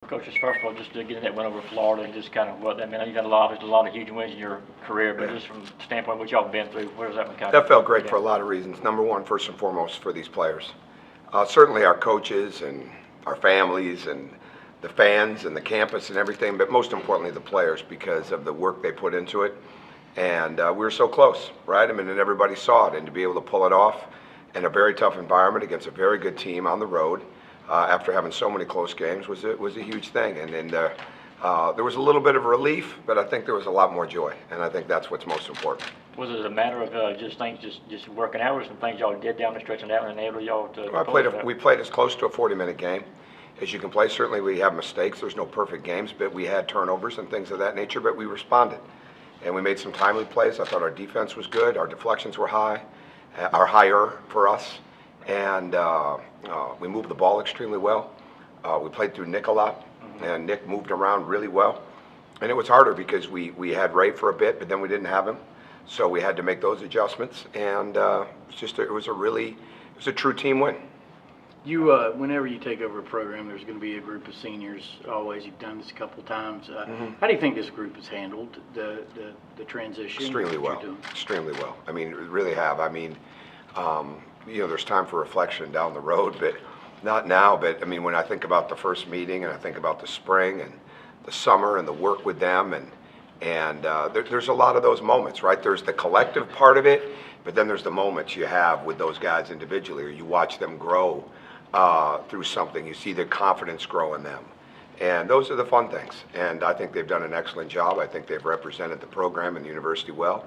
Coach, just first of all, just to get that win over Florida and just kind of what that meant. You got a lot of huge wins in your career, but just from the standpoint of what y'all been through, where does that one kind That felt great for a lot of reasons. Number one, first and foremost, for these players. Certainly our coaches and our families and the fans and the campus and everything, but most importantly the players because of the work they put into it. And we were so close, right? I mean, and everybody saw it, and to be able to pull it off in a very tough environment against a very good team on the road after having so many close games was a huge thing. And then there was a little bit of relief, but I think there was a lot more joy, and I think that's what's most important. Was it a matter of just things just working out, or some things y'all did down the stretch and that and enabled y'all to? Well, we played as close to a 40-minute game as you can play. Certainly we have mistakes. There's no perfect games, but we had turnovers and things of that nature, but we responded. And we made some timely plays. I thought our defense was good. Our deflections were higher for us. And we moved the ball extremely well. We played through Nick a lot, and Nick moved around really well. And it was harder because we had Ray for a bit, but then we didn't have him. So we had to make those adjustments. And it was a true team win. You, whenever you take over a program, there's going to be a group of seniors. Always, you've done this a couple times. How do you think this group has handled the transition? Extremely well. Extremely well. I mean, really have. I mean, there's time for reflection down the road, but not now. But I mean, when I think about the first meeting and I think about the spring and the summer and the work with them, and there's a lot of those moments, right? There's the collective part of it, but then there's the moments you have with those guys individually, or you watch them grow through something. You see their confidence grow in them. And those are the fun things. And I think they've done an excellent job. I think they've represented the program and the university well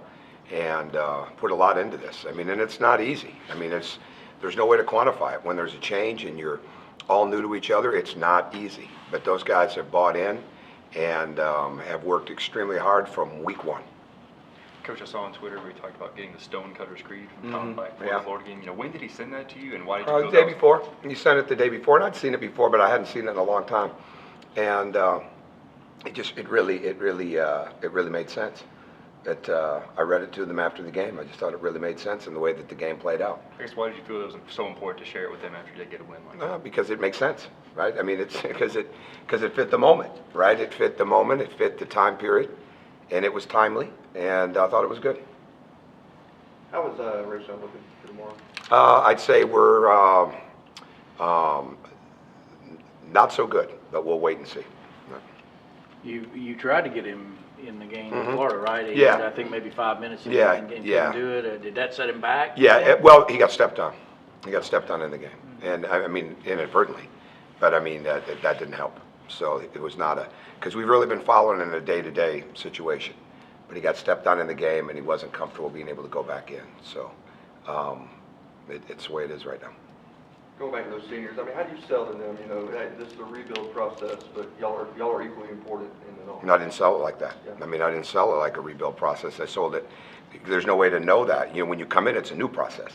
and put a lot into this. I mean, and it's not easy. I mean, there's no way to quantify it. When there's a change and you're all new to each other, it's not easy. But those guys have bought in and have worked extremely hard from week one. Coach, I saw on Twitter where he talked about getting the Stonecutter screed from Tom Black for the Florida game. When did he send that to you, and why did you feel the day before. He sent it the day before, and I'd seen it before, but I hadn't seen it in a long time. And it really made sense. That I read it to them after the game. I just thought it really made sense in the way that the game played out. I guess why did you feel it was so important to share it with them after you did get a win like that? Because it makes sense, right? I mean, it's because it fit the moment, right? It fit the moment, it fit the time period, and it was timely, and I thought it was good. How was Rachel looking for tomorrow? I'd say we're not so good, but we'll wait and see. You tried to get him in the game in Florida, right? Yeah. I think maybe 5 minutes. Yeah. And couldn't do it. Did that set him back? Yeah. Well, he got stepped on. He got stepped on in the game, and I mean inadvertently, but I mean that didn't help. So it was not because we've really been following in a day-to-day situation, but he got stepped on in the game, and he wasn't comfortable being able to go back in. So it's the way it is right now. Going back to those seniors, I mean, how do you sell to them? Hey, this is a rebuild process, but y'all are equally important in it all. And I didn't sell it like that. Yeah. I mean, I didn't sell it like a rebuild process. I sold it. There's no way to know that. When you come in, it's a new process,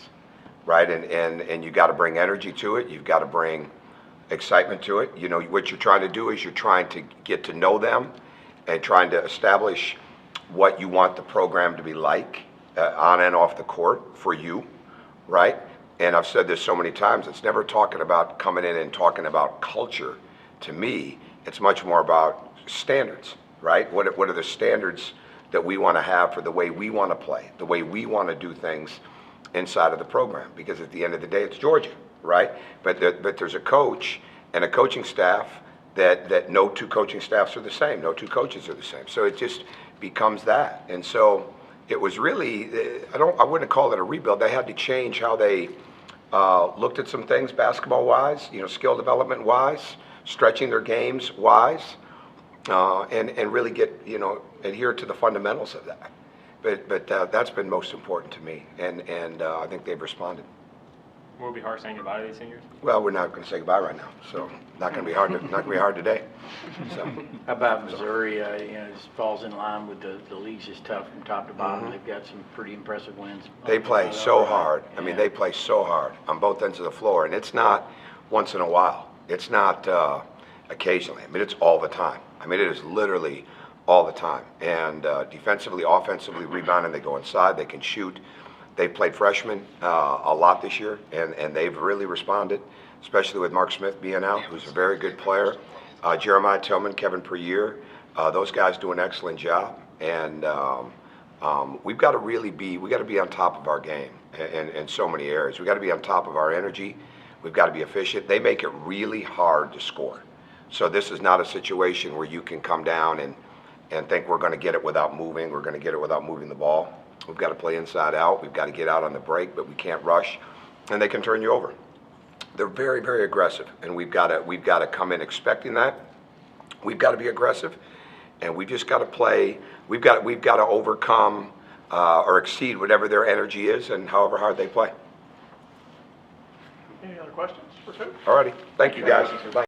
right? And you got to bring energy to it. You've got to bring excitement to it. What you're trying to do is you're trying to get to know them and trying to establish what you want the program to be like on and off the court for you, right? And I've said this so many times, it's never talking about coming in and talking about culture. To me, it's much more about standards, right? What are the standards that we want to have for the way we want to play, the way we want to do things inside of the program? Because at the end of the day, it's Georgia, right? But there's a coach and a coaching staff that no two coaching staffs are the same. No two coaches are the same. So it just becomes that. And so it was really, I wouldn't call it a rebuild. They had to change how they looked at some things basketball-wise, skill development-wise, stretching their games-wise, and really get, adhere to the fundamentals of that. But that's been most important to me, and I think they've responded. Will it be hard saying goodbye to these seniors? Well, we're not going to say goodbye right now, so not going to be hard. Not going to be hard today. So. How about Missouri? It falls in line with the league's just tough from top to bottom. They've got some pretty impressive wins. They play so hard. I mean, they play so hard on both ends of the floor, and it's not once in a while. It's not occasionally. I mean, it's all the time. I mean, it is literally all the time. And defensively, offensively, rebounding, they go inside, they can shoot. They've played freshmen a lot this year, and they've really responded, especially with Mark Smith being out, who's a very good player. Jeremiah Tillman, Kevin Perrier, those guys do an excellent job, and we've got to really be on top of our game in so many areas. We've got to be on top of our energy. We've got to be efficient. They make it really hard to score. So this is not a situation where you can come down and think we're going to get it without moving. We're going to get it without moving the ball. We've got to play inside out. We've got to get out on the break, but we can't rush, and they can turn you over. They're very, very aggressive, and we've got to come in expecting that. We've got to be aggressive, and we just got to play. We've got to overcome or exceed whatever their energy is, and however hard they play. Any other questions for Coach? Alrighty, thank you guys. Bye.